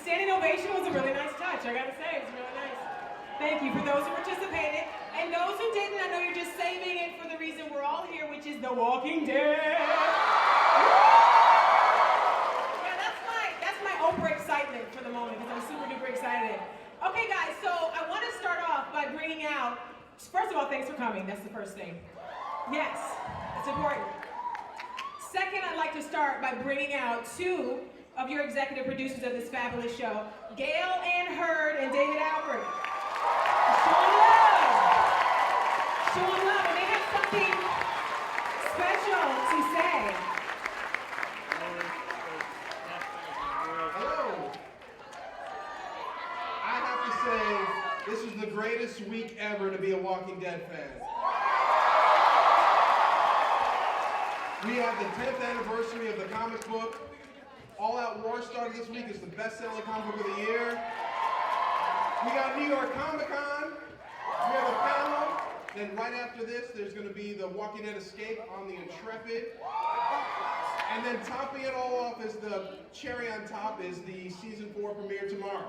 Standing ovation was a really nice touch, I gotta say, it was really nice. Thank you for those who participated. And those who didn't, I know you're just saving it for the reason we're all here, which is The Walking Dead. Yeah, that's my Oprah excitement for the moment, because I'm super duper excited. Okay guys, so I want to start off by bringing out, first of all, thanks for coming, that's the first thing. Yes, it's important. Second, I'd like to start by bringing out two of your executive producers of this fabulous show, Gail Ann Hurd and David Albert. Show them love. Show them love, and they have something special to say. Hello. I have to say, this is the greatest week ever to be a Walking Dead fan. We have the 10th anniversary of the comic book. All Out War started this week. It's the best-selling comic book of the year. We got New York Comic Con. We have a panel. Then right after this, there's going to be the Walking Dead Escape on the Intrepid. And then topping it all off is the cherry on top is the season 4 premiere tomorrow.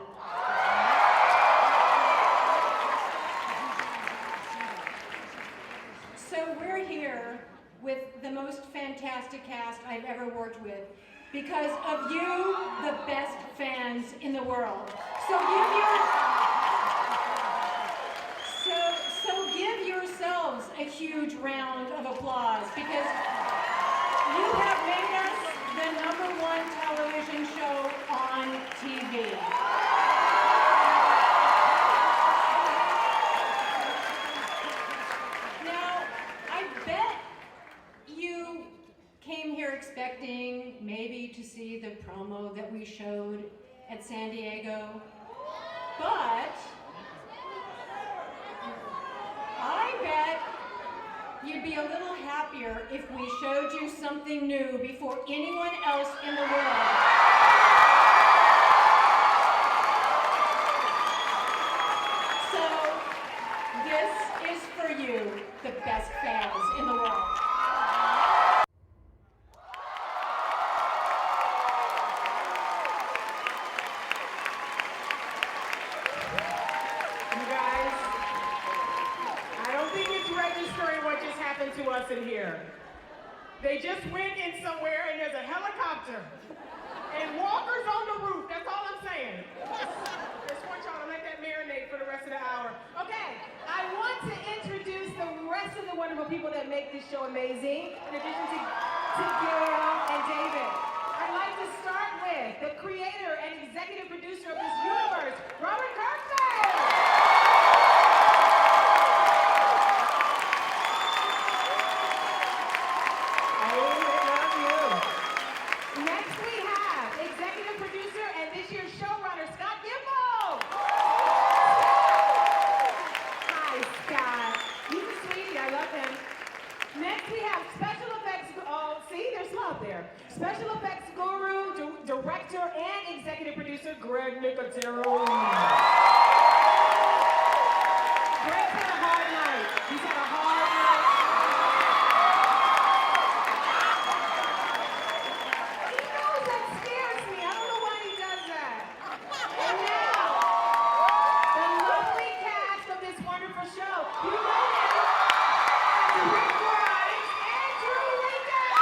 So we're here with the most fantastic cast I've ever worked with because of you, the best fans in the world. So give yourselves a huge round of applause because you have made us the #1 television show on TV. Came here expecting maybe to see the promo that we showed at San Diego, but I bet you'd be a little happier if we showed you something new before anyone else in the world. So this is for you, the best fans in the world. To us in here. They just went in somewhere and there's a helicopter and walkers on the roof. That's all I'm saying. Just want y'all to let that marinate for the rest of the hour. Okay, I want to introduce the rest of the wonderful people that make this show amazing, in addition to Gail and David. I'd like to start with the creator and executive producer of this universe, Robert Kirkman. Special effects guru, director, and executive producer, Greg Nicotero. Greg's had a hard night. He's had a hard night. He knows that scares me. I don't know why he does that. And now, the lovely cast of this wonderful show. You know him. Rick Grimes and Drew Lincoln.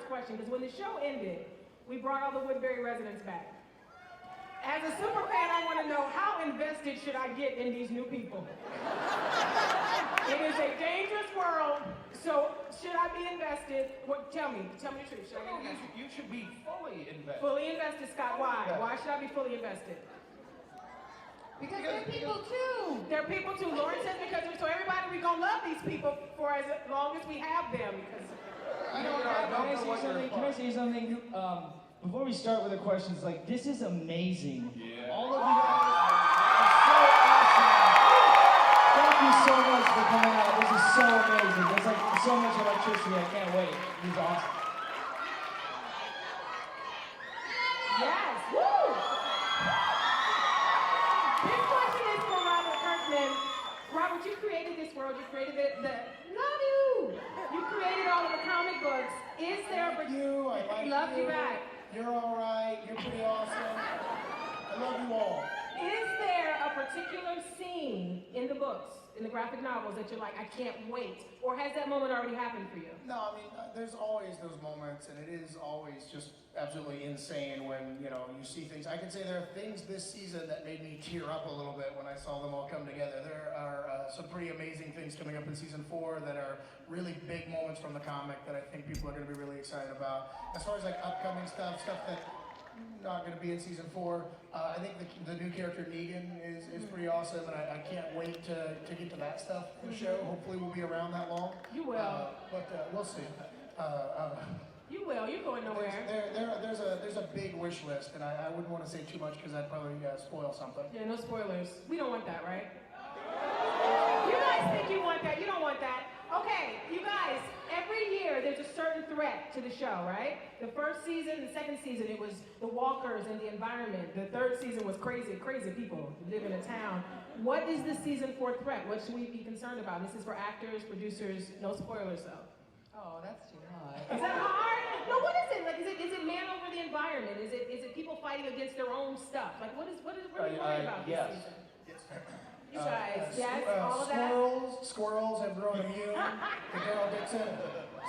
question, because when the show ended, we brought all the Woodbury residents back. As a super fan, I want to know, how invested should I get in these new people? It is a dangerous world, so should I be invested? Tell me the truth. Should I get invested? You should be fully invested. Fully invested, Scott. Why? Why should I be fully invested? Because they're people too. They're people too. Lauren says because so everybody, we're gonna love these people for as long as we have them. Because Can I say something? Before we start with the questions, like, this is amazing. Yeah. All of you guys are so awesome. Thank you so much for coming out. This is so amazing. There's like so much electricity. I can't wait. This is awesome. yes, woo! This question is for Robert Kirkman. Robert, you created this world. You created love you. You created all of the comic books. Is there? I like love you back. You're all right. You're pretty awesome. I love you all. Is there a particular scene in the books, in the graphic novels, that you're like, I can't wait? Or has that moment already happened for you? No, I mean, there's always those moments, and it is always just absolutely insane when, you see things. I can say there are things this season that made me tear up a little bit when I saw them all come together. There are some pretty amazing things coming up in season 4 that are really big moments from the comic that I think people are going to be really excited about. As far as like upcoming stuff that not going to be in season 4, I think the new character Negan is pretty awesome, and I can't wait to get to that stuff in the show. Hopefully we'll be around that long. You will. But we'll see. You will. You're going nowhere. There's a big wish list, and I wouldn't want to say too much because I'd probably spoil something. Yeah, no spoilers. We don't want that, right? You guys think you want that. You don't want that. Okay, you guys, every year there's a certain threat to the show, right? The first season, the second season, it was the walkers and the environment. The third season was crazy people who live in a town. What is the season 4 threat? What should we be concerned about? This is for actors, producers, no spoilers though. Oh, that's too hard. Is that hard? No, what is it? Like, is it man over the environment? Is it people fighting against their own stuff? Like, what are you worried about this season? You guys, yes, all of that? Squirrels have grown immune to Daryl Dixon,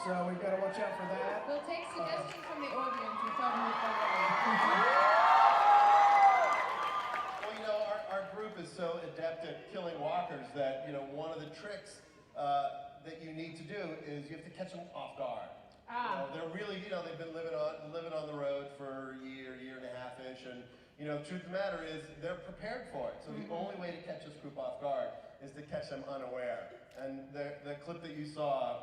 so we've got to watch out for that. We'll take suggestions from the audience and tell them what they Well, our group is so adept at killing walkers that, one of the tricks that you need to do is you have to catch them off guard. They're really, they've been living on the road for a year and a half-ish, and truth of the matter is they're prepared for it. So the only way to catch this group off guard is to catch them unaware. And the clip that you saw,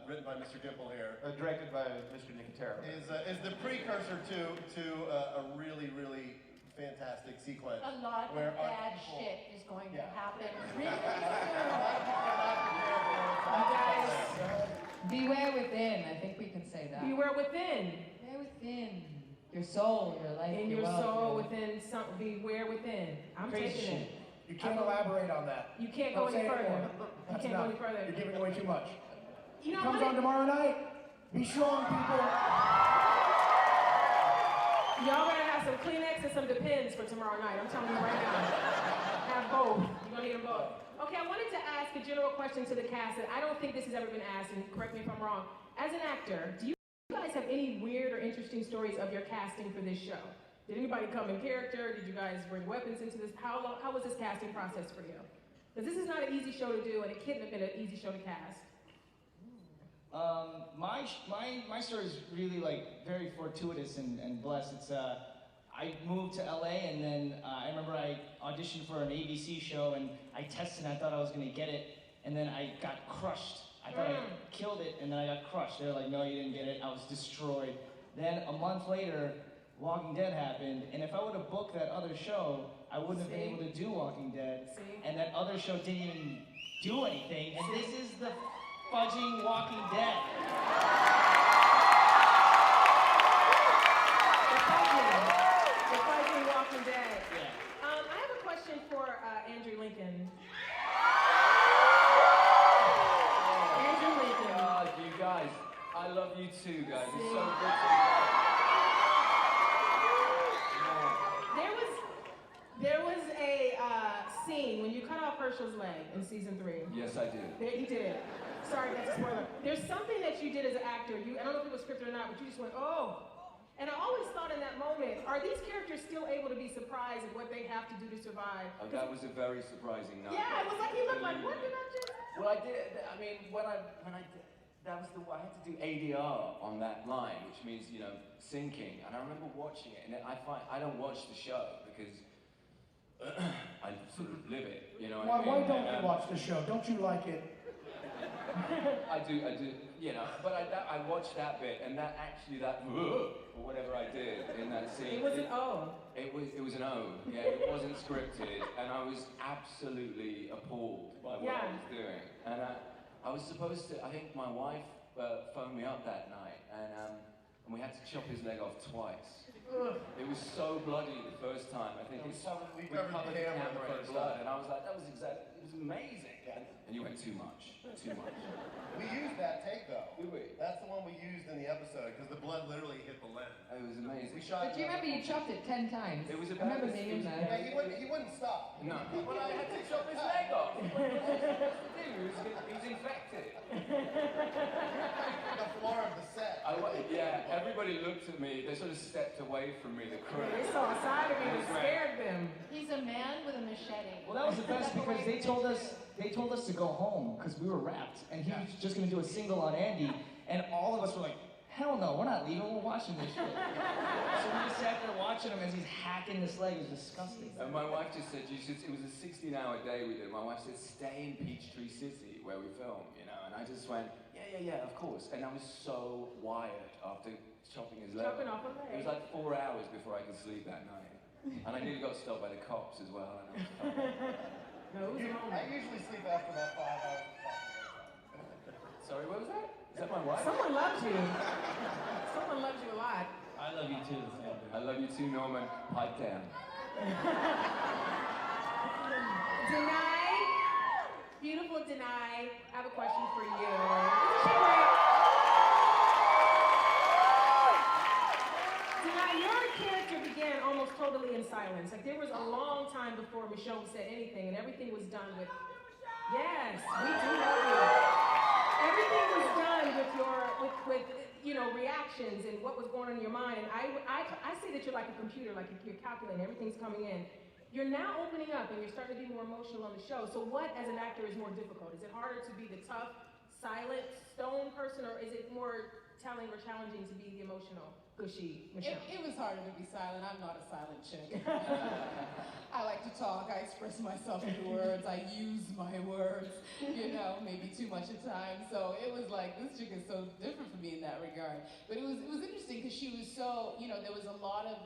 written by Mr. Dimple here, directed by Mr. Nicotero, is the precursor to a really, really fantastic sequence. A lot of where our bad people- shit is going to happen really You soon. guys, Beware within. I think we can say that. Beware within. Beware within. Your soul, your life, In your your wealth, soul, your- within something, beware within. I'm Crazy taking it. You can't elaborate on that. You can't go Don't any say it further. anymore. You That's can't go enough. any further. You're giving away too much. You know Comes what? on tomorrow night. Be strong, people. Y'all better have some Kleenex and some Depends for tomorrow night. I'm telling you right now. Have both. You're gonna need them both. Okay, I wanted to ask a general question to the cast that I don't think this has ever been asked, and correct me if I'm wrong. As an actor, do you guys have any weird or interesting stories of your casting for this show? Did anybody come in character? Did you guys bring weapons into this? How was this casting process for you? Because this is not an easy show to do, and it couldn't have been an easy show to cast. My story is really like very fortuitous and blessed. It's I moved to LA, and then I remember I auditioned for an ABC show, and I tested and I thought I was gonna get it, and then I got crushed. I thought I killed it, and then I got crushed. They were like, no, you didn't get it. I was destroyed. Then a month later, Walking Dead happened, and if I would have booked that other show, I wouldn't have been able to do Walking Dead. And that other show didn't even do anything, and this is the fudging Walking Dead. The fudging Walking Dead. Yeah. I have a question for Andrew Lincoln. Andrew Lincoln. you guys, I love you too, guys. It's so good There was a scene when you cut off Herschel's leg in season 3. Yes, I do. He did. Sorry, that's a spoiler. There's something that you did as an actor. I don't know if it was scripted or not, but you just went, oh. And I always thought in that moment, are these characters still able to be surprised at what they have to do to survive? Oh, that was a very surprising night. Yeah, it was like, he looked like, what did I just? Well, I did. I mean, when I did, that was I had to do ADR on that line, which means, you know, syncing. And I remember watching it, and I don't watch the show because I sort of live it, you know what I mean? Why don't you watch the show? Don't you like it? I do, you know, but I watched that bit, and that or whatever I did in that scene. It was an O. It was an O, yeah, it wasn't scripted, and I was absolutely appalled by what I was doing. And I was supposed to, I think my wife phoned me up that night, and we had to chop his leg off twice. It was so bloody the first time. I think we covered the camera in blood, and I was like, it was amazing. And you went too much. We used that take though. Did we? That's the one we used in the episode because the blood literally hit the lens. It was amazing. We shot. But do you remember you chopped it 10 times? It was I about remember being in Yeah, there. he wouldn't stop. No. But I had to chop his leg off. He was infected. The floor of the set. Everybody looked at me. They sort of stepped away from me, the crew. They saw a side of me that scared them. He's a man with a machete. Well, that was the best because they told us to go home because we were wrapped, and he was just going to do a single on Andy, and all of us were like, hell no, we're not leaving, we're watching this shit. So we just sat there watching him as he's hacking this leg. It was disgusting. And my wife just said, it was a 16-hour day we did. My wife said, stay in Peachtree City where we film, you know, and I just went, yeah, of course. And I was so wired after chopping his leg. Chopping off a leg. It was like 4 hours before I could sleep that night. And I nearly got stopped by the cops as well. And I was I usually sleep after about 5 hours. Sorry, what was that? Is that my wife? Someone loves you. Someone loves you a lot. I love you too. I love you too, Norman. Pipe down. Denai, beautiful Denai, I have a question for you. Isn't she great? Denai, your character began almost totally in silence. Like there was a long time before Michonne said anything, and everything was done with. Yes, we do love you. Everything was done with you know, reactions and what was going on in your mind. And I say that you're like a computer, like you're calculating, everything's coming in. You're now opening up and you're starting to be more emotional on the show. So what, as an actor, is more difficult? Is it harder to be the tough, silent, stone person, or is it more telling or challenging to be the emotional, gushy Michelle? It was harder to be silent. I'm not a silent chick. I like to talk. I express myself through words. I use my words, you know, maybe too much at times. So it was like, this chick is so different from me in that regard. But it was interesting because she was so, you know, there was a lot of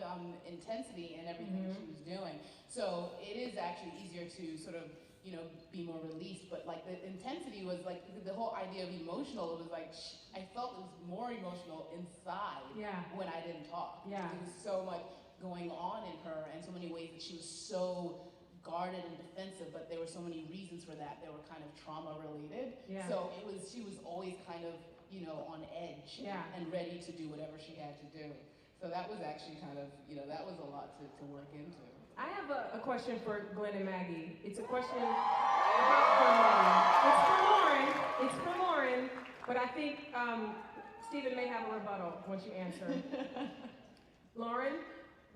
intensity in everything she was doing. So it is actually easier to sort of, you know, be more released, but like the intensity was like the whole idea of emotional. It was like I felt it was more emotional inside when I didn't talk. Yeah. There was so much going on in her, and so many ways that she was so guarded and defensive. But there were so many reasons for that. They were kind of trauma related. Yeah. So she was always kind of, you know, on edge and ready to do whatever she had to do. So that was actually kind of, you know, that was a lot to work into. I have a question for Glenn and Maggie. It's a question about Lauren. It's for Lauren, but I think Stephen may have a rebuttal once you answer. Lauren,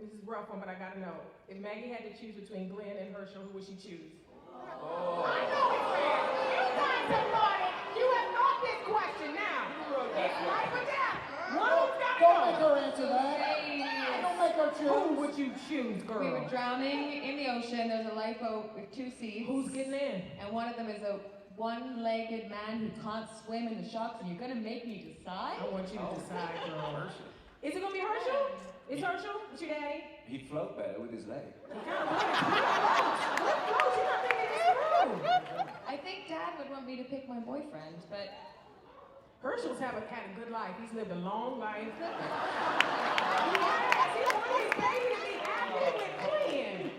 this is a rough one, but I gotta know. If Maggie had to choose between Glenn and Herschel, who would she choose? Oh. I know it's fair. You guys have thought it. You have thought this question now. It's life or death. One of them's gotta go. Don't make her answer that. Don't make her choose. Who would you choose, girl? We were drowning in the ocean. There's a lifeboat with 2 seats. Who's getting in? And one of them is a one-legged man who can't swim in the sharks, and you're gonna make me decide? I want you to decide, girl. Is it gonna be Herschel? It's Herschel? It's your daddy? He'd float better with his leg. What floats? You're not thinking this through. I think Dad would want me to pick my boyfriend, but Herschel's had a good life. He's lived a long life. He wanted his baby to be happy with Glenn.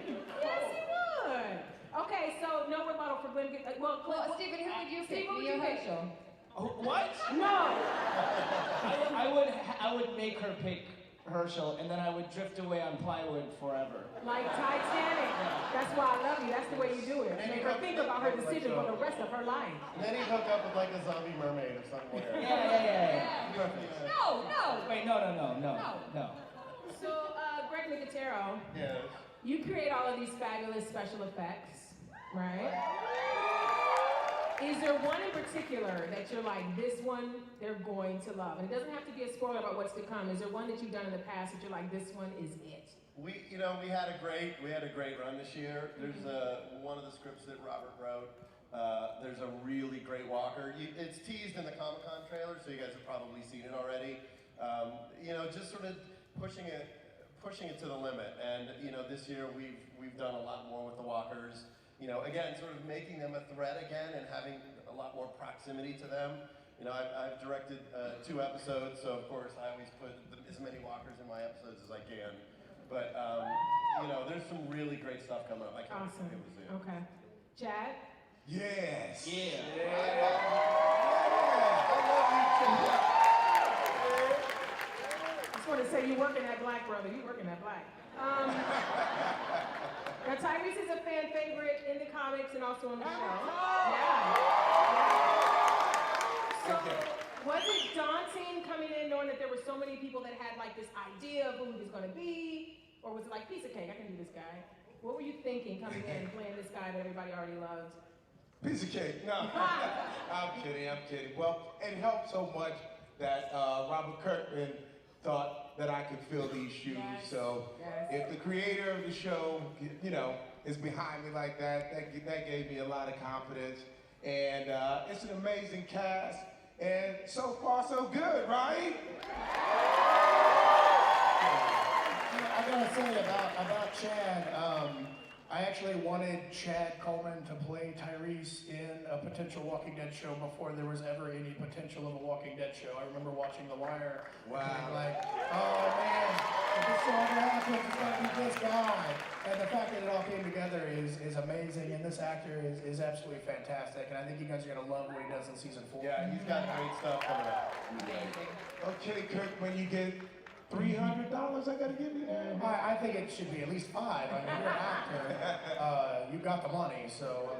Yes, he would. Okay, so no rebuttal for Glenn. well, Stephen, who would you pick? Stephen, Me or Herschel? What? No. I would make her pick Herschel, and then I would drift away on plywood forever. Like Titanic. That's why I love you. That's the way you do it. Make her think about her decision for the rest of her life. And then he'd hook up with like a zombie mermaid or somewhere. Yeah. No. Wait, no. So, Greg Nicotero, Yes. you create all of these fabulous special effects, right? Is there one in particular that you're like, this one they're going to love? And it doesn't have to be a spoiler about what's to come. Is there one that you've done in the past that you're like, this one is it? We had a great run this year. There's one of the scripts that Robert wrote. There's a really great walker. It's teased in the Comic-Con trailer, so you guys have probably seen it already. Just sort of pushing it to the limit. And this year we've done a lot more with the walkers. Again, sort of making them a threat again and having a lot more proximity to them. I've directed 2 episodes, so of course I always put as many walkers in my episodes as I can. But there's some really great stuff coming up. I can't Awesome. wait to see it. Okay. Chad? Yes. Yeah. I just want to say you working that black, brother. You working that black. Now, Tyrese is a fan favorite in the comics and also on the show. Yeah. So, was it daunting coming in knowing that there were so many people that had like this idea of who he was going to be? Or was it like, piece of cake, I can do this guy? What were you thinking coming in playing this guy that everybody already loved? Piece of cake. No, I'm kidding. Well, it helped so much that Robert Kirkman thought that I could fill these shoes. Yes. So if the creator of the show, is behind me like that, that gave me a lot of confidence. And it's an amazing cast. And so far, so good, right? I gotta say about Chad, I actually wanted Chad Coleman to play Tyrese in a potential Walking Dead show before there was ever any potential of a Walking Dead show. I remember watching The Wire and being like, oh man, if this show ever happens, it's gonna be this guy. And the fact that it all came together is amazing, and this actor is absolutely fantastic, and I think you guys are gonna love what he does in season 4. Yeah, he's got great stuff coming out. Okay, Kirk, when you get $300 I gotta give you there? I think it should be at least 5. I mean, you're an actor. You got the money, so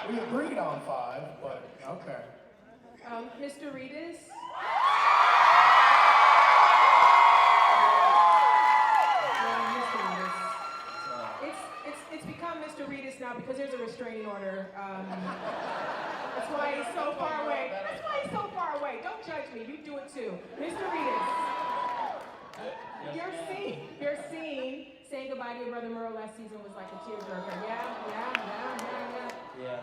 we agreed on 5, but okay. Mr. Reedus? It's become Mr. Reedus now because there's a restraining order. That's why he's so far away. Don't judge me. You do it too. Mr. Reedus. Your scene saying goodbye to your brother Merle last season was like a tearjerker. Yeah. Yeah.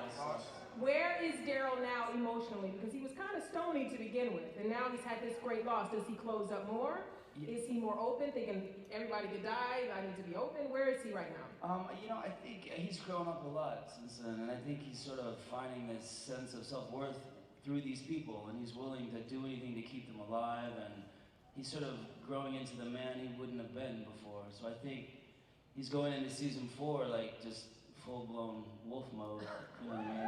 Where is Daryl now emotionally? Because he was kind of stony to begin with, and now he's had this great loss. Does he close up more? Is he more open, thinking everybody could die, I need to be open? Where is he right now? I think he's grown up a lot since then, and I think he's sort of finding this sense of self-worth through these people, and he's willing to do anything to keep them alive, and he's sort of growing into the man he wouldn't have been before. So I think he's going into season 4 like just full-blown wolf mode. You know what I mean?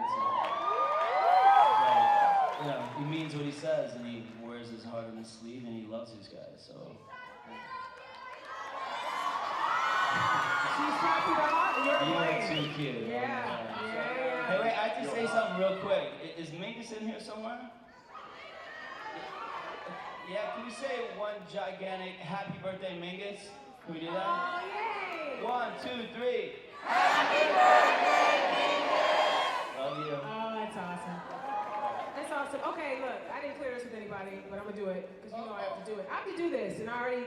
So, he means what he says, and he wears his heart on his sleeve, and he loves these guys. So. She's trying to the heart, and you're You're too cute. Yeah. Hey, wait, I have to say something real quick. Is Mingus in here somewhere? Yeah, can we say one gigantic happy birthday, Mingus? Can we do that? Oh, yay! 1, 2, 3. Happy birthday, Mingus! Love you. Oh, that's awesome. That's awesome. Okay, look, I didn't clear this with anybody, but I'm gonna do it, because you know I have to do it. I have to do this, and I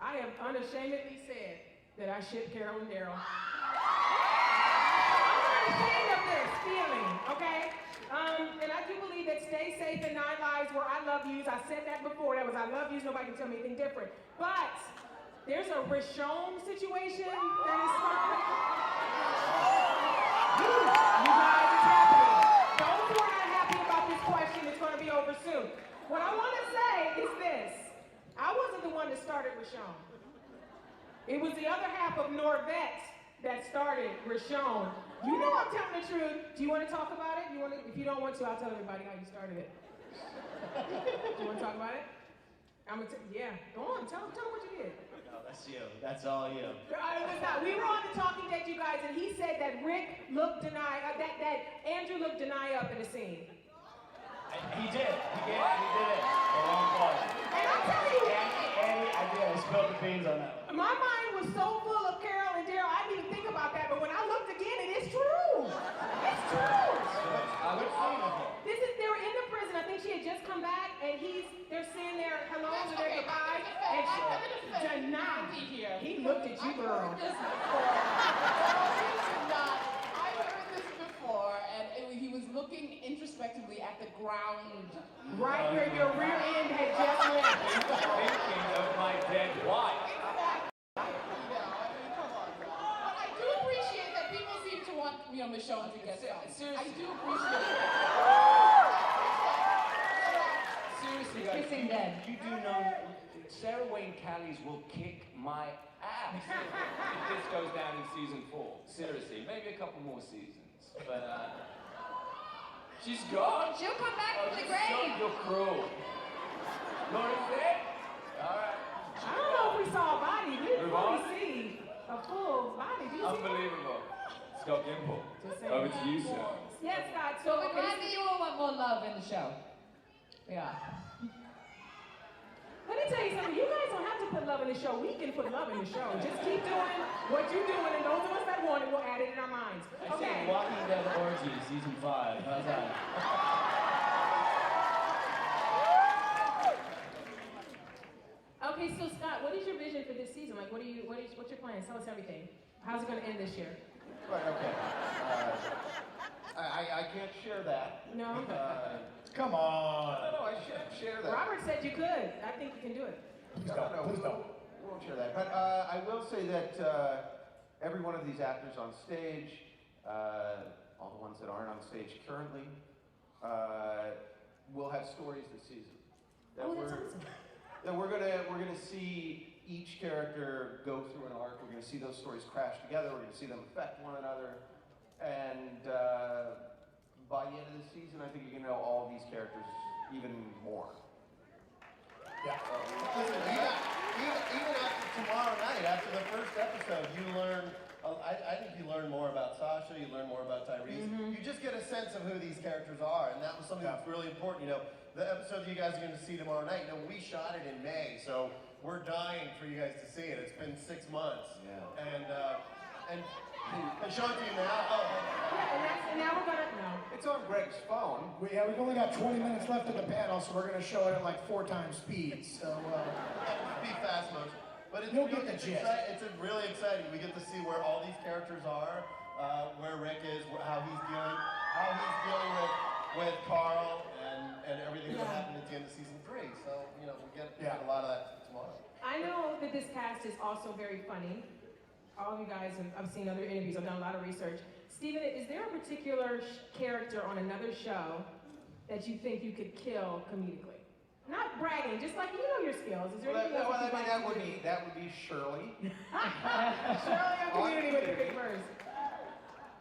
have unashamedly said that I ship Carol and Daryl. I'm not ashamed of this feeling, okay? And I do believe that Stay Safe and 9 Lives were I love yous. I said that before. That was I love yous. Nobody can tell me anything different. But there's a Rishon situation that is starting. You guys, it's happening. Those who are not happy about this question, it's going to be over soon. What I want to say is this. I wasn't the one that started Rishon. It was the other half of Norvette that started Rishon. You know I'm telling the truth. Do you want to talk about it? If you don't want to, I'll tell everybody how you started it. Do you want to talk about it? Yeah, go on. Tell them what you did. No, that's you. That's all you. It was not. We were on the Talking Dead, you guys, and he said that Rick looked that Andrew looked up in the scene. He and they're saying their hellos and their goodbyes, and she did not. He looked at you, girl. I've heard this before, and he was looking introspectively at the ground. Right where your rear end had just left. Thinking of my dead wife. Michonne to get some. Seriously. I do appreciate it. Seriously, guys. Kissing dead. You do know Sarah Wayne Callies will kick my ass if this goes down in season 4. Seriously, maybe a couple more seasons. But she's gone. She'll come back from the So grave. you're cruel. Laura's dead? Alright. I don't know if we saw a body. We didn't Move on. really see a full body. Did you see that? Unbelievable. Scott Gimple. Just saying. Over to you, sir. Yes, Scott. So we're glad that you all want more love in the show. Yeah. Let me tell you something. You guys don't have to put love in the show. We can put love in the show. Just keep doing what you're doing, and those of us that want it, we'll add it in our minds. I say Walking Dead Orgy, season 5. How's that? Okay, so Scott, what is your vision for this season? Like, what's your plans? Tell us everything. How's it going to end this year? Right, okay. I can't share that. No? Come on. No, I shouldn't share that. Robert said you could. I think you can do it. Please don't. Please don't. We won't share that. But I will say that every one of these actors on stage, all the ones that aren't on stage currently, will have stories this season. Oh, that's awesome. That we're gonna see each character go through an arc. We're gonna see those stories crash together. We're gonna see them affect one another, and by the end of the season, I think you're gonna know all these characters even more. Yeah. Listen, even after tomorrow night, after the first episode, you learn. I think you learn more about Sasha. You learn more about Tyrese. You just get a sense of who these characters are, and that was something that's really important. You know, the episode you guys are going to see tomorrow night. You know, we shot it in May, so we're dying for you guys to see it. It's been 6 months. Yeah. And show it to you now. Oh. Yeah, and now we're going to, no. It's on Greg's phone. We've only got 20 minutes left of the panel, so we're going to show it at like 4 times speed. So Be fast motion. But it's, You'll get the gist. It's really exciting. We get to see where all these characters are, where Rick is, how he's dealing with Carl and everything that happened at the end of season 3. So, you know, we get a lot of that tomorrow. I know that this cast is also very funny. All of you guys, I've seen other interviews, I've done a lot of research. Stephen, is there a particular character on another show that you think you could kill comedically? Not bragging, just like you know your skills. Is there anything else you'd like to do? That would be Shirley. Shirley on Community with the big birds.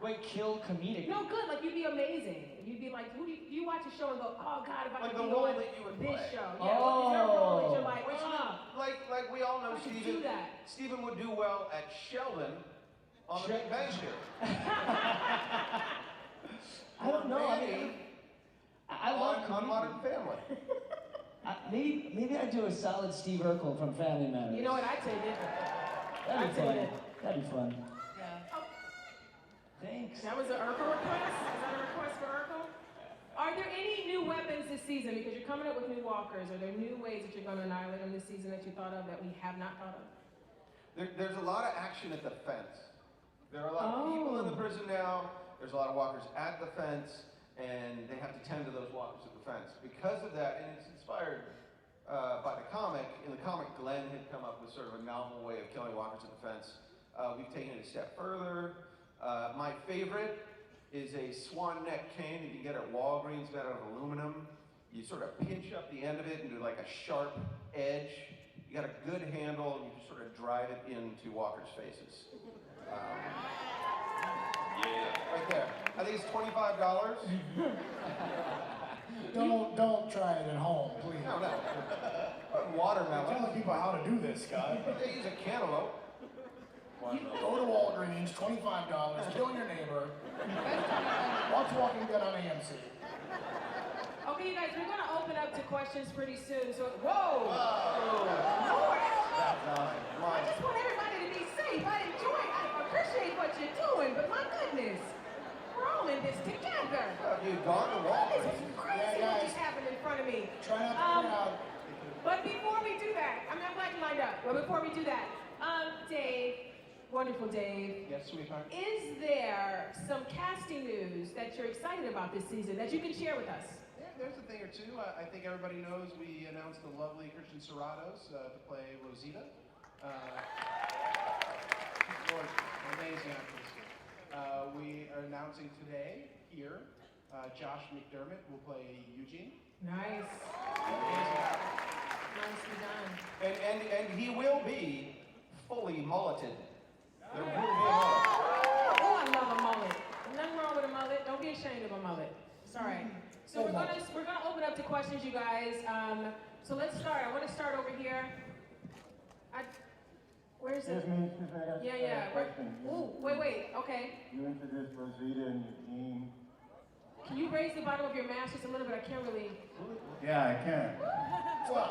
Wait, kill comedic? No, good. Like, you'd be amazing. You'd be like, do you watch a show and go, oh, God, if I Like could the be role on that you would this play. show. Yeah, is there a role that you're like, Like we all know I could do Stephen. that. Stephen would do well at Sheldon on the Big Bang Theory. I don't know. I love on Modern Family. Maybe I'd do a solid Steve Urkel from Family Matters. you know what, I'd take it. That'd be I'd fun. take it. That'd be fun. Yeah. Thanks. That was an Urkel request? Is that a request for Urkel? Are there any new weapons this season? Because you're coming up with new walkers. Are there new ways that you're going to annihilate them this season that you thought of that we have not thought of? There's a lot of action at the fence. There are a lot of people in the prison now. There's a lot of walkers at the fence, and they have to tend to those walkers at the fence. Because of that, and it's inspired by the comic. In the comic, Glenn had come up with sort of a novel way of killing walkers at the fence. We've taken it a step further. My favorite is a swan neck cane you can get at Walgreens made out of aluminum. You sort of pinch up the end of it into like a sharp edge. You got a good handle, and you just sort of drive it into walkers' faces. Right there. I think it's $25. don't try it at home, please. No. Watermelon. Telling people how to do this, Scott. They use a cantaloupe. Go to Walgreens, $25, kill your neighbor. Watch Walking Dead on AMC. Okay, you guys, we're going to open up to questions pretty soon. So, whoa! Lord, I just want everybody to be safe. I appreciate what you're doing, but my goodness, we're all in this together. Have you gone to Walgreens? This is crazy what just happened in front of me. at me. Try not to crowd. But before we do that, I'm glad you lined up. But before we do that, Dave, wonderful Dave. Yes, sweetheart. Is there some casting news that you're excited about this season that you can share with us? Yeah, there's a thing or two. I think everybody knows we announced the lovely Christian Serratos to play Rosita. Amazing actress. We are announcing today here, Josh McDermott will play Eugene. Nice. Amazing actor. Nicely done. And he will be fully mulleted. There will be a mullet. Oh, I love a mullet. Nothing wrong with a mullet. Don't be ashamed of a mullet. It's all right. So we're gonna open up to questions, you guys. So let's start. I want to start over here. Where's it? Excuse me, I got Yeah. a question. Ooh, wait. Okay. You introduced Rosita and Eugene. Can you raise the bottom of your mask just a little bit? I can't really. Yeah, I can. Whoa!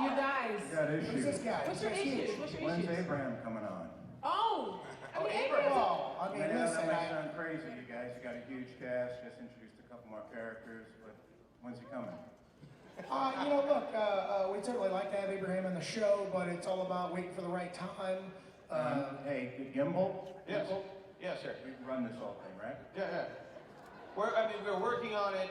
You guys. You got issues. Who's this guy? What's your issue? When's Abraham coming on? Oh! Abraham. Well, I mean, I know listen, that might sound crazy, you guys. You got a huge cast, just introduced a couple more characters, but when's he coming? look, we'd certainly like to have Abraham in the show, but it's all about waiting for the right time. Hey, Gimbal? Yes. Yes, sir. We run this whole thing, right? Yeah. We're working on it.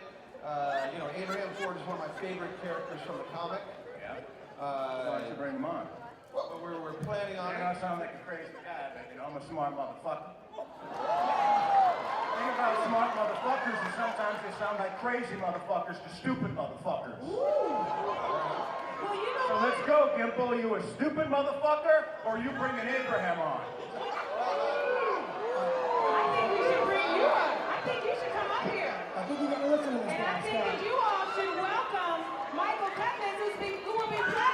Abraham Ford is one of my favorite characters from the comic. Yeah. Why don't you bring him on? Well, we're planning on I it. know I sound like a crazy guy, but I'm a smart motherfucker. The thing about smart motherfuckers is sometimes they sound like crazy motherfuckers to stupid motherfuckers. Well, you know So let's go, Gimple. Are you a stupid motherfucker, or are you bringing Abraham on? I think we should bring you up. I think you should come up here. I think you gotta listen to this And guy, I think Scott. that you all should welcome Michael Clemens, who will be playing.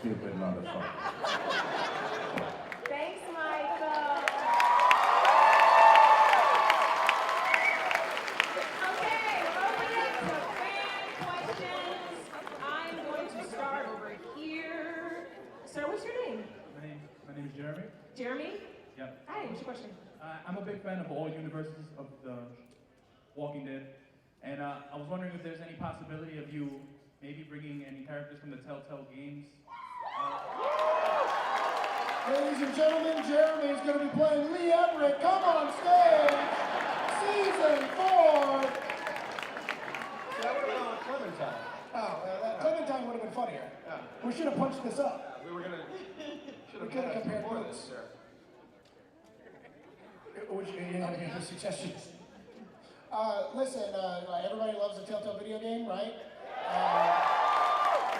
Stupid motherfucker. Thanks, Michael. Okay, open it to fan questions. I'm going to start over here. Sir, what's your name? My name is Jeremy. Jeremy? Yep. Hi, what's your question? I'm a big fan of all universes of The Walking Dead, and I was wondering if there's any possibility of you maybe bringing any characters from the Telltale games. Ladies and gentlemen, Jeremy is going to be playing Lee Everett. Come on stage, season 4. That would have gone with Clementine. Clementine would have been funnier. Yeah. We should have punched this up. We were gonna. Should We have could have done compared before notes. this, sir. Would you have any suggestions? Listen, everybody loves the Telltale video game, right?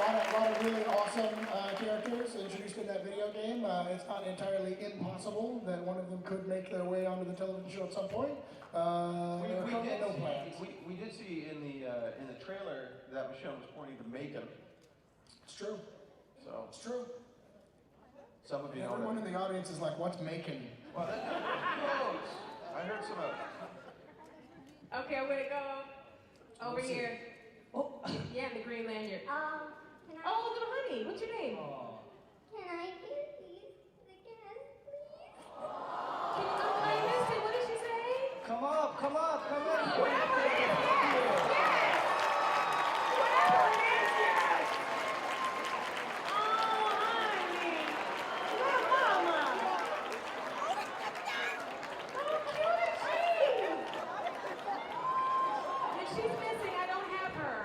A lot of really awesome characters introduced in that video game. It's not entirely impossible that one of them could make their way onto the television show at some point. There are currently no plans. We did see in the trailer that Michelle was pointing to Macon. It's true. So It's true. some of you know. Everyone in the audience is like, what's Macon? Well, who knows? I heard some of it. Okay, I'm gonna go over here. Oh, yeah, the green lanyard. Oh, little honey, what's your name? Can I get these again, please? I missed it. What did she say? Come up. Whatever it is, yes! Whatever it is, yes! Oh, honey. Look, mama. How cute is she? If she's missing, I don't have her.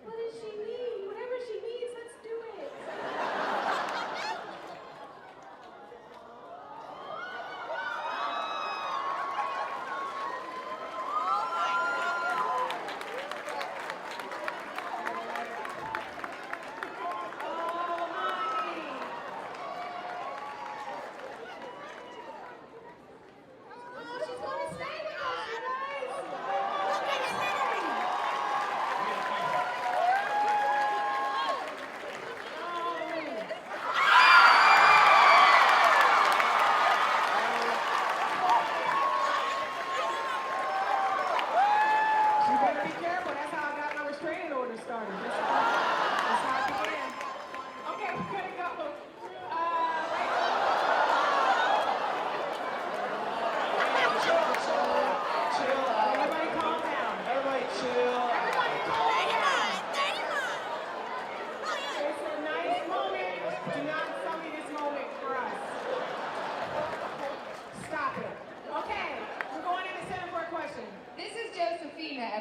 What does she need? Whatever she needs, let's do it.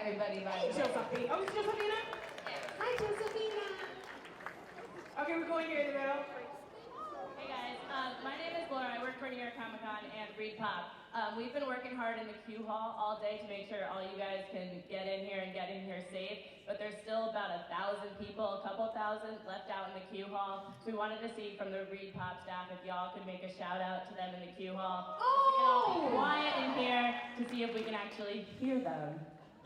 everybody, by the way. Josephina. Oh, it's Josephina? Hi, Josephina. Okay, we're going here in the middle. Hey guys, my name is Laura. I work for New York Comic Con and Read Pop. We've been working hard in the Q Hall all day to make sure all you guys can get in here and get in here safe. But there's still about 1,000 people, a couple thousand left out in the Q Hall. So we wanted to see from the Read Pop staff if y'all could make a shout out to them in the Q Hall. We can all be quiet in here to see if we can actually hear them.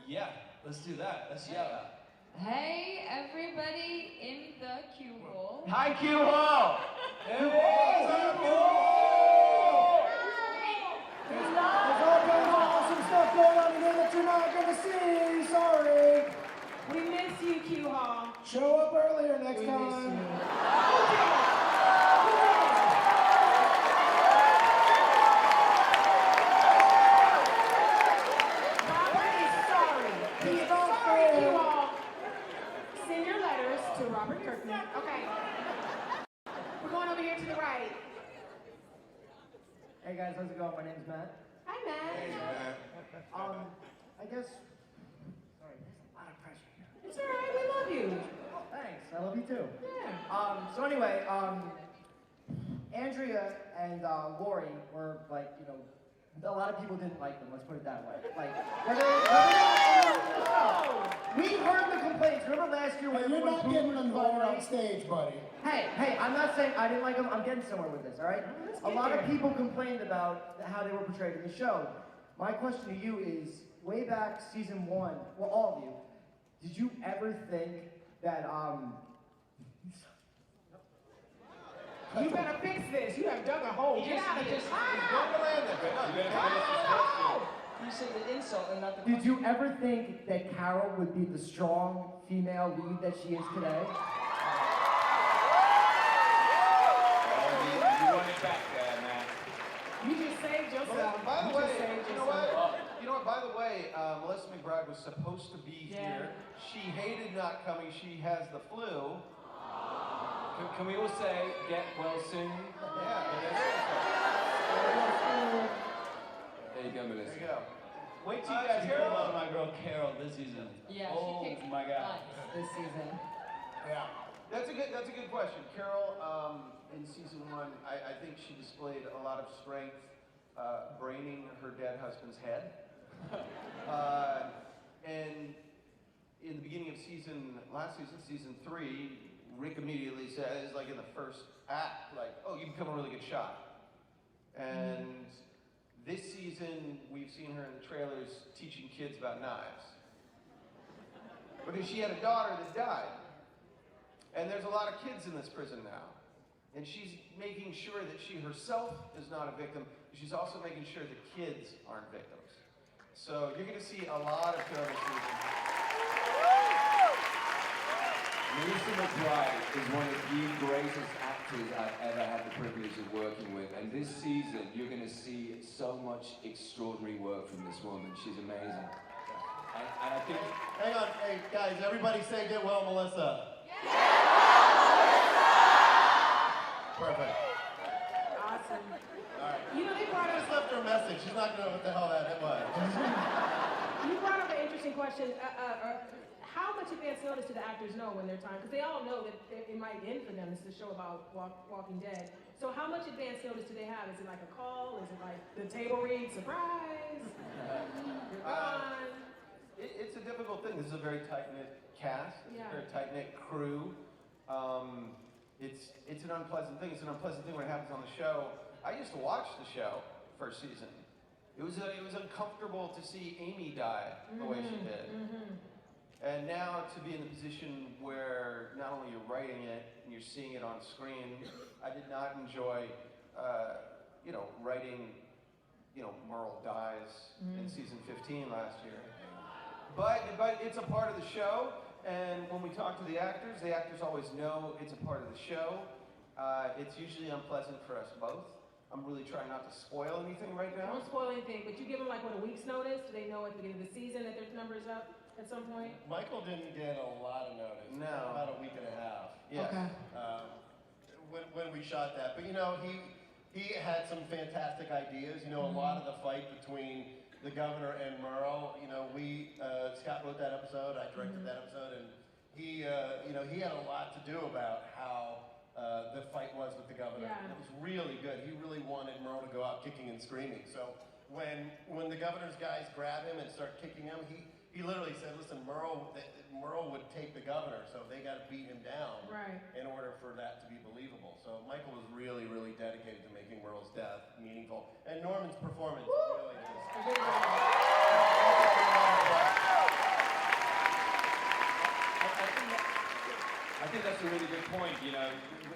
Yeah, let's do that. Let's yell out. Hey, everybody in the Q Hall. Hi, Q Hall! There's all kinds of awesome stuff going on in here that you're not going to see. Sorry. We miss you, Q Hall. Show up earlier next We time. miss you. Robert is sorry. He is sorry, Q Hall. Send your letters to Robert Kirkman. Okay. We're going over here to the right. Hey guys, how's it going? My name's Matt. Hi, Matt. Hey, Matt. I guess, sorry, there's a lot of pressure here. It's all right. We love you. Oh, thanks. I love you too. Yeah. So anyway, Andrea and Lori were like, a lot of people didn't like them. Let's put it that way. Like, we heard the complaints. Remember last year when You're everyone not booed getting invited Lori? on stage, buddy. Hey, I'm not saying I didn't like them. I'm getting somewhere with this, all right? A lot of people complained about how they were portrayed in the show. My question to you is, way back season 1, well, all of you, did you ever think that, You better fix this. You have dug a hole. Get out of here. You say the insult and not the did you ever think that Carol would be the strong female lead that she is today? You want it back there, man. You just saved yourself. By the You way, just saved you know yourself. what? You know what? By the way, Melissa McBride was supposed to be here. She hated not coming. She has the flu. Can we all say, get well soon? Yeah. There you go, Melissa. There you go. Wait till you guys hear about my girl Carol this season. Yeah, oh she kicks my God. butt this season. Yeah. That's a good question. Carol, in season 1, I think she displayed a lot of strength, braining her dead husband's head. And in the beginning of last season, season 3, Rick immediately says, like in the first act, like, oh, you become a really good shot. And this season, we've seen her in the trailers teaching kids about knives. Because she had a daughter that died. And there's a lot of kids in this prison now. And she's making sure that she herself is not a victim, but she's also making sure the kids aren't victims. So you're gonna see a lot of Carol this season. Melissa McBride is one of the greatest actors I've ever had the privilege of working with. And this season, you're going to see so much extraordinary work from this woman. She's amazing. And I think... Hang on, hey guys, everybody say get well, Melissa. Perfect. Awesome. All right. You know, they brought I up... just left her a message. She's not gonna know what the hell that was. You brought up an interesting question. How much advance notice do the actors know when they're time? Because they all know that it might end for them. It's a show about Walking Dead. So how much advance notice do they have? Is it like a call? Is it like the table read, surprise? You're gone. It's a difficult thing. This is a very tight-knit cast. It's a very tight-knit crew. It's an unpleasant thing. It's an unpleasant thing when it happens on the show. I used to watch the show first season. It was uncomfortable to see Amy die the way she did. And now to be in the position where not only you're writing it and you're seeing it on screen, I did not enjoy, writing, Merle dies in season 15 last year. But it's a part of the show, and when we talk to the actors always know it's a part of the show. It's usually unpleasant for us both. I'm really trying not to spoil anything right now. Don't spoil anything, but you give them like a week's notice? Do they know at the beginning of the season that their number's up at some point? Michael didn't get a lot of notice. No. About a week and a half. Yes. Okay. When we shot that. But he had some fantastic ideas. You know, a lot of the fight between the governor and Merle, you know, Scott wrote that episode, I directed that episode, and he, you know, he had a lot to do about how the fight was with the governor. Yeah. It was really good. He really wanted Merle to go out kicking and screaming. So when the governor's guys grab him and start kicking him, he literally said, listen, Merle would take the governor, so they got to beat him down in order for that to be believable. So Michael was really, really dedicated to making Merle's death meaningful. And Norman's performance really is. I think that's a really good point. You know,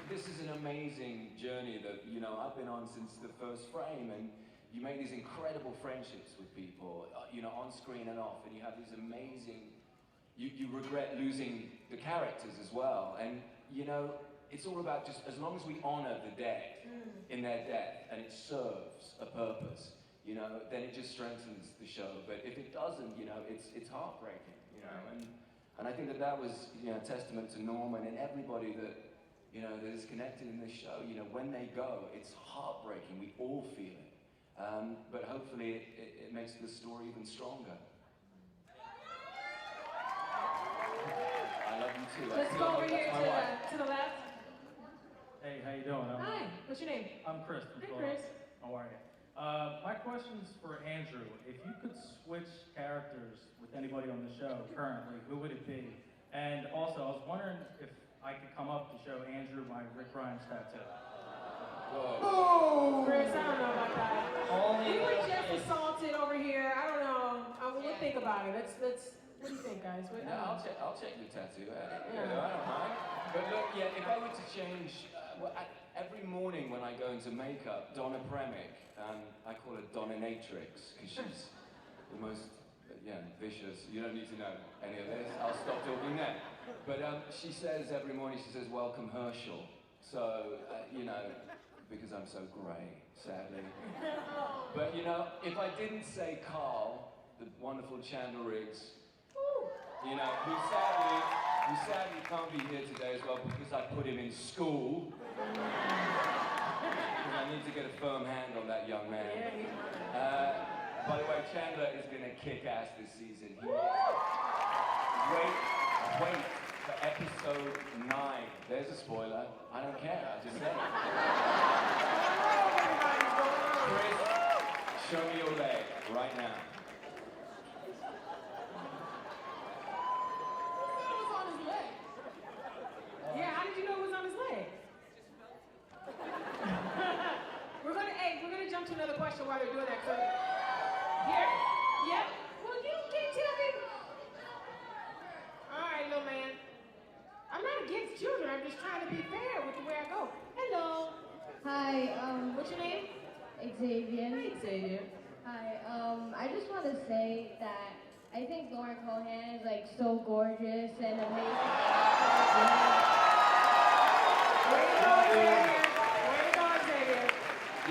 this is an amazing journey that, you know, I've been on since the first frame, and you make these incredible friendships with people, you know, on screen and off, and you have these amazing, you regret losing the characters as well. And, you know, it's all about just, as long as we honor the dead in their death, and it serves a purpose, you know, then it just strengthens the show. But if it doesn't, you know, it's heartbreaking, you know. And I think that was, you know, a testament to Norman and everybody that, you know, that is connected in this show. You know, when they go, it's heartbreaking. We all feel it. But hopefully it makes the story even stronger. I love you too. Let's go over here to the left. Hey, how you doing? Hi, what's your name? I'm Chris from Hey, Florida. Chris. How are you? My question's for Andrew. If you could switch characters with anybody on the show currently, who would it be? And also, I was wondering if I could come up to show Andrew my Rick Grimes tattoo. Oh, Chris, I don't know about that. Only We were just assaulted over here. I don't know. We'll think about it. Let's. What do you think, guys? What, No, I'll check the tattoo out. You know, I don't mind. But look, yeah, if I were to change, every morning when I go into makeup, Donna Premick, I call her Dominatrix, because she's the most, vicious. You don't need to know any of this. I'll stop talking now. But she says every morning, she says, welcome Herschel. So, you know, because I'm so grey, sadly. But, you know, if I didn't say Carl, the wonderful Chandler Riggs, you know, who sadly can't be here today as well because I put him in school. Because I need to get a firm hand on that young man. By the way, Chandler is going to kick ass this season. Wait for episode 9. There's a spoiler. I don't care. I just said it. Chris, show me your leg right now. Yeah, how did you know it was on his leg? We're gonna jump to another question while they're doing that. Here? Yep. Well, you can't tell me. All right, little man. I'm not against children. I'm just trying to be fair with the way I go. Hello. Hi, What's your name? Xavier. Hi, Xavier. Hi, I just want to say that I think Lauren Cohan is like so gorgeous and amazing. Way to go, Xavier. Way to go, Xavier.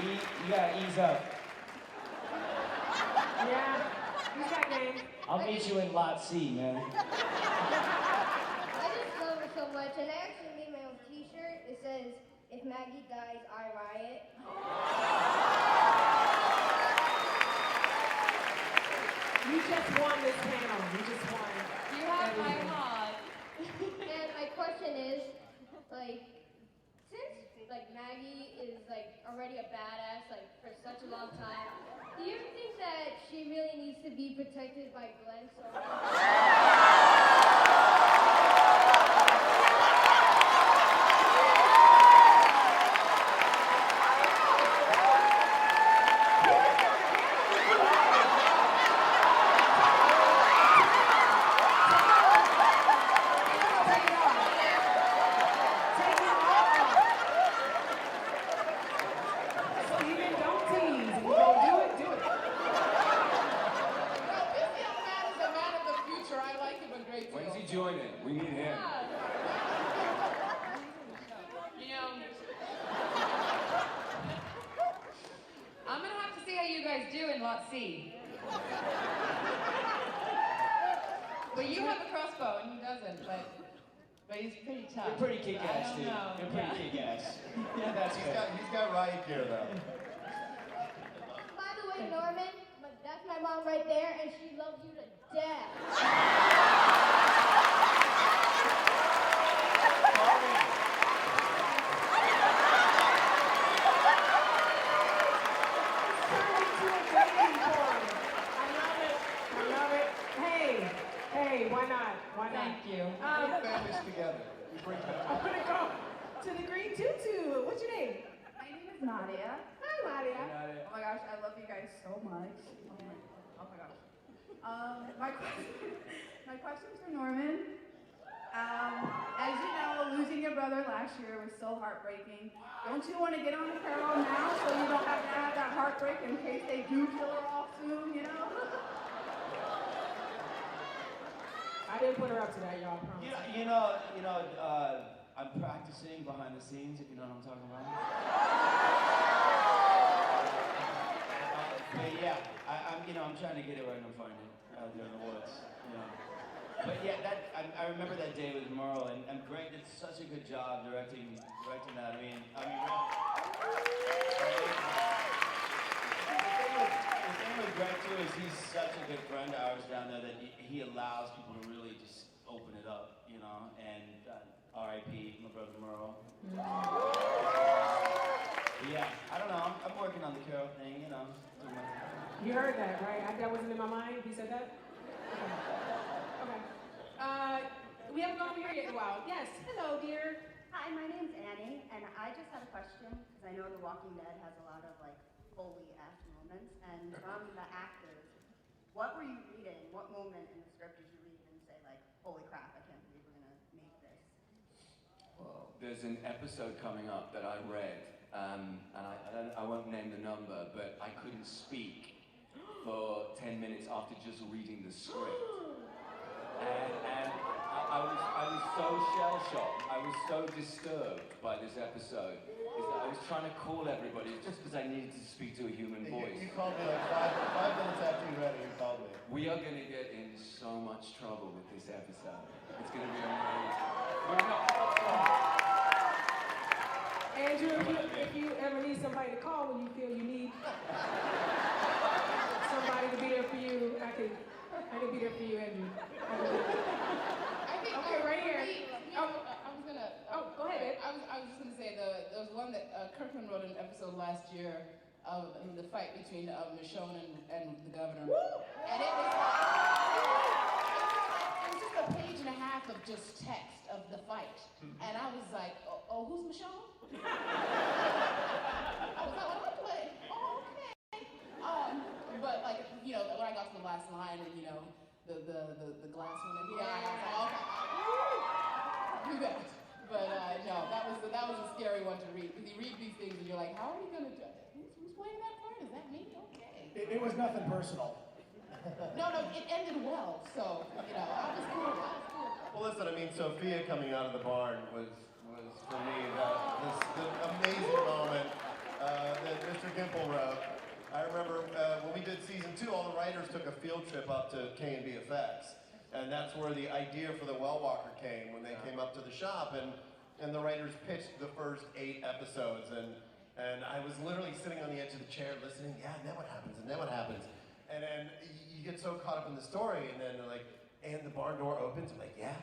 You gotta ease up. Yeah. Who's got game? I'll meet you in Lot C, man. I just love her so much, and I actually made my own T-shirt. It says, "If Maggie dies, I riot." You just won this panel. You just won. You have my heart. And my question is, like, since like Maggie is like already a badass like for such a long time, do you think that she really needs to be protected by Glenn so much? Lot C. But you have a crossbow and he doesn't, but But he's pretty tough. You're pretty kick-ass, dude. know. You're pretty kick-ass. Yeah, that's He's good. got riot gear though. By the way, Norman, but that's my mom right there, and she loves you to death. Hey, why not? Why not? Thank you. Families together. We bring them I'm gonna go to the green tutu. What's your name? My name is Nadia. Hi, Nadia. Oh my gosh, I love you guys so much. Oh my gosh. My question's for Norman. As you know, losing your brother last year was so heartbreaking. Don't you want to get on the Carol now so you don't have to have that heartbreak in case they do kill her off soon, you know? I didn't put her up to that, y'all. Promise. I'm practicing behind the scenes, if you know what I'm talking about. But yeah, I'm trying to get it where I can find it out there in the woods. But yeah, I remember that day with Merle, and Greg did such a good job directing that. I mean, the thing with Greg too is he's such a good friend of ours down there that he allows people to really just open it up, and R.I.P. my brother Merle. Yeah, I don't know, I'm working on the Carol thing, doing my thing. You heard that, right? That wasn't in my mind. He said that? Okay. We haven't gone over here yet in a while. Yes, hello, dear. Hi, my name's Annie, and I just had a question, because I know The Walking Dead has a lot of, holy-ass moments, and from the actors, what were you reading? What moment in the script did you read and say, holy crap, I can't believe we're gonna make this? Well, there's an episode coming up that I read, and I won't name the number, but I couldn't speak for 10 minutes after just reading the script. And I was so shell-shocked, I was so disturbed by this episode, is that I was trying to call everybody just because I needed to speak to a human voice. You called me like five minutes after you read it, you called me. We are going to get in so much trouble with this episode. It's going to be amazing. We're not. Andrew, if you ever need somebody to call when you feel you need somebody to be there for you, I can be there for you, Andrew. Okay, right here. Go ahead, babe. I was just gonna say there was one that Kirkman wrote an episode last year of the fight between Michonne and the governor. And it was just a page and a half of just text of the fight. And I was like, oh, who's Michonne? I was like, what am I playing? Oh, okay. But when I got to the last line and the glass went in the eye, I was like, okay, do that. But no, that was a scary one to read because you read these things and you're like, how are you gonna do it? Who's playing that part? Is that me? Okay. It was nothing personal. No, it ended well. So I was cool. Well, listen, Sophia coming out of the barn was for me the amazing moment that Mr. Gimple wrote. I remember when we did season 2, all the writers took a field trip up to K&B Effects. And that's where the idea for the Well Walker came, when they came up to the shop and the writers pitched the first 8 episodes. And I was literally sitting on the edge of the chair listening, yeah, and then what happens, and then what happens. And then you get so caught up in the story, and then they're like, and the barn door opens, I'm like, yeah.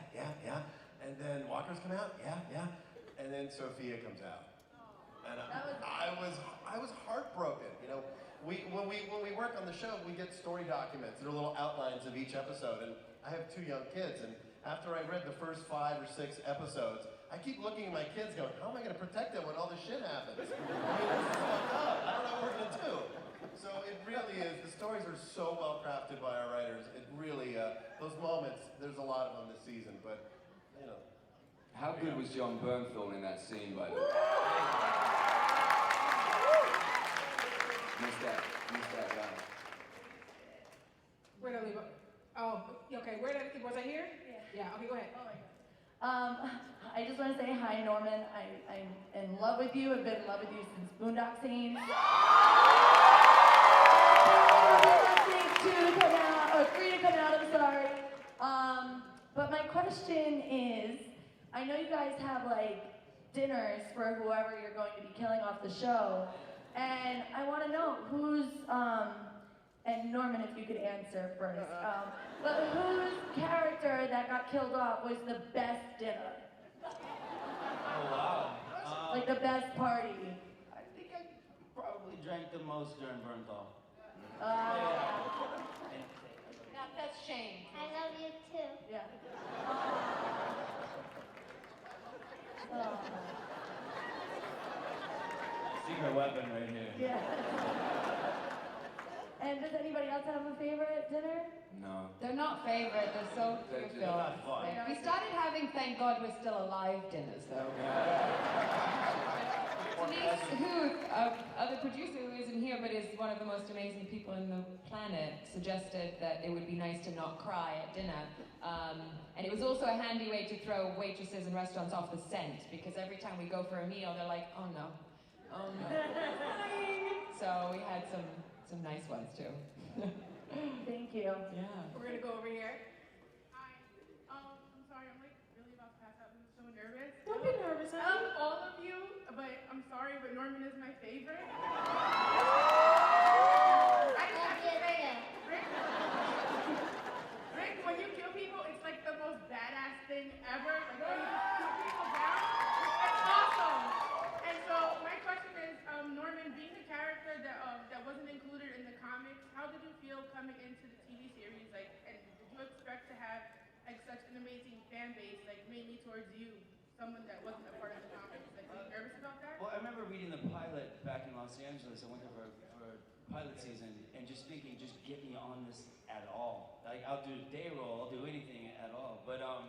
And then Walkers come out, yeah. And then Sophia comes out. And I was heartbroken, When we work on the show, we get story documents. They're little outlines of each episode. And I have 2 young kids. And after I read the first 5 or 6 episodes, I keep looking at my kids going, how am I going to protect them when all this shit happens? This is fucked up. I don't know what we're going to do. So it really is. The stories are so well crafted by our writers. It really, those moments, there's a lot of them this season. But, How good was John Bernthal in that scene, by the way? Missed that guy. Where did I leave it? Oh, okay. Was I here? Yeah. Okay, go ahead. Oh my God. I just want to say hi, Norman. I'm in love with you. I've been in love with you since Boondock Saints. Free to come out, I'm sorry. But my question is, I guys have like dinners for whoever you're going to be killing off the show, and I want to know who's and Norman, if you could answer first, but whose character that got killed off was the best dinner? Oh, wow. Like the best party. I think I probably drank the most during Bernthal. That's shame. I love you too. Yeah. Secret weapon right here. Yeah. And does anybody else have a favorite dinner? No. They're not favorite, they're so They're fulfilled. not fun. We started having Thank God We're Still Alive dinners though. Denise, who, other producer who isn't here but is one of the most amazing people in the planet, suggested that it would be nice to not cry at dinner. And it was also a handy way to throw waitresses and restaurants off the scent, because every time we go for a meal, they're like, oh no, oh no. So we had some nice ones too. Thank you. Yeah. We're gonna go over here. Hi. I'm sorry, I'm like really about to pass out. I'm so nervous. Don't be nervous, honey. All of you, but I'm sorry, but Norman is my favorite. I just have to say, Rick, when you kill people, it's like the most badass thing ever. Like when you kill people down, it's awesome. And so my question is, Norman, being a character that wasn't included in the comics, how did you feel coming into the TV series? Like, and did you expect to have like such an amazing fan base, like mainly towards you, someone that wasn't a part of the comics? Like, were you nervous about that? Well, I remember reading the pilot back in Los Angeles. I went there for pilot season and just thinking, just get me on this at all. Like, I'll do day roll, I'll do anything at all. But I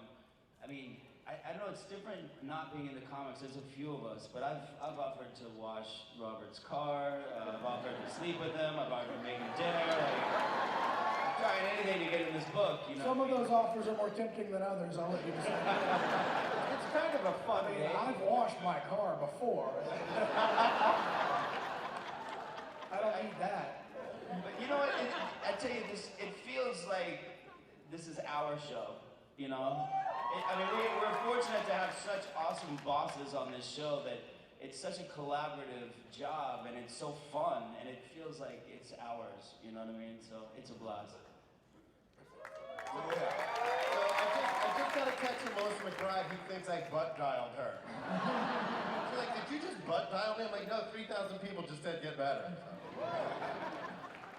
mean, I know it's different not being in the comics. There's a few of us, but I've offered to wash Robert's car. I've offered to sleep with him. I've offered to make him dinner. Like, I'm trying anything to get in this book, you know. Some of those offers are more tempting than others, I'll let you decide. It's kind of a fun game. I've washed my car before. I don't need that. But you know what? I tell you, it feels like this is our show, you know? I mean, we're fortunate to have such awesome bosses on this show that it's such a collaborative job and it's so fun and it feels like it's ours, you know what I mean? So it's a blast. So I just got to catch Melissa McBride who thinks I butt dialed her. She's like, did you just butt dial me? I'm like, no, 3,000 people just said get better.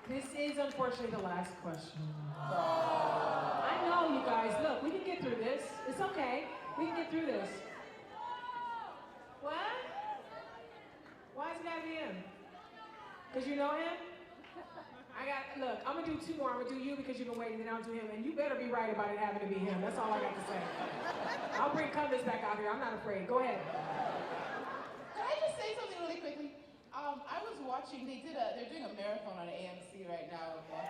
This is unfortunately the last question. I know, you guys. Look, we can get through this. It's okay. We can get through this. What? Why is it gotta be him? Because you know him? Look, I'm gonna do two more. I'm gonna do you because you've been waiting, then I'll do him. And you better be right about it having to be him. That's all I got to say. I'll bring Covers back out here. I'm not afraid. Go ahead. Can I just say something really quickly? I was watching, they're doing a marathon on AMC right now. And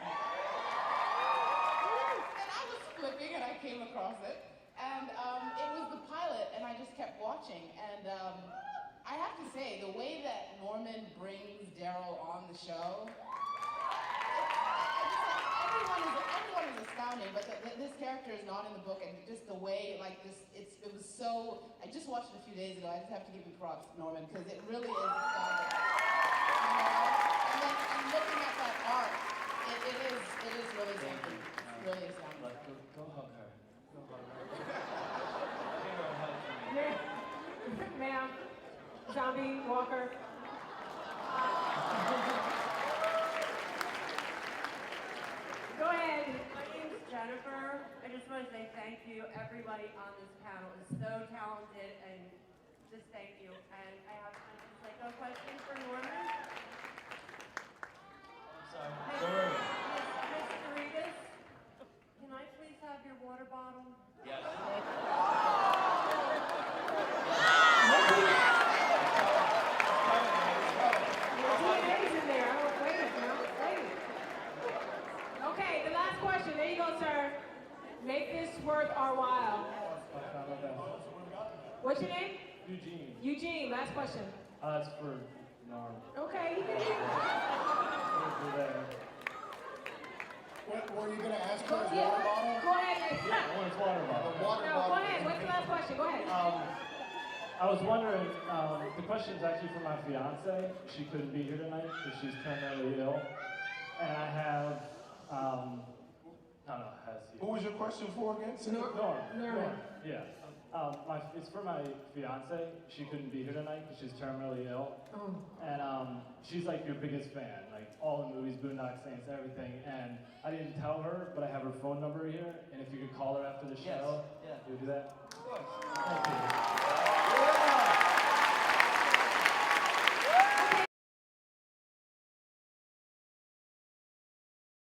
I was flipping and I came across it. And it was the pilot and I just kept watching. And I have to say, the way that Norman brings Daryl on the show, everyone is astounding, but this character is not in the book, and just the way, like this, it was so. I just watched it a few days ago. I just have to give you props, Norman, because it really is astounding. And looking at that art, it is really something. It's really astounding. Go hug her. Go hug her. Ma'am, zombie, walker. Go ahead. My name's Jennifer. I just want to say thank you. Everybody on this panel is so talented, and just thank you. And I have like a question for Norman. Sorry. Miss Doritas, can I please have your water bottle? Yes. Okay, the last question. There you go, sir. Make this worth our while. What's your name? Eugene. Eugene, last question. It's for Norm. Okay, you can do Were you going to ask Go for his ahead. water bottle? Go ahead. Yeah, I want his water bottle. No, go ahead. What's the last question? Go ahead. I was wondering, the question is actually for my fiance. She couldn't be here tonight because she's terminally ill. And I have, What was your question for again? Norm. Yeah. It's for my fiance. She couldn't be here tonight because she's terminally ill. Oh. And she's like your biggest fan, like all the movies, Boondock Saints, everything. And I didn't tell her, but I have her phone number here. And if you could call her after the show, Yes. Yeah. you would do that? Of course. Thank you.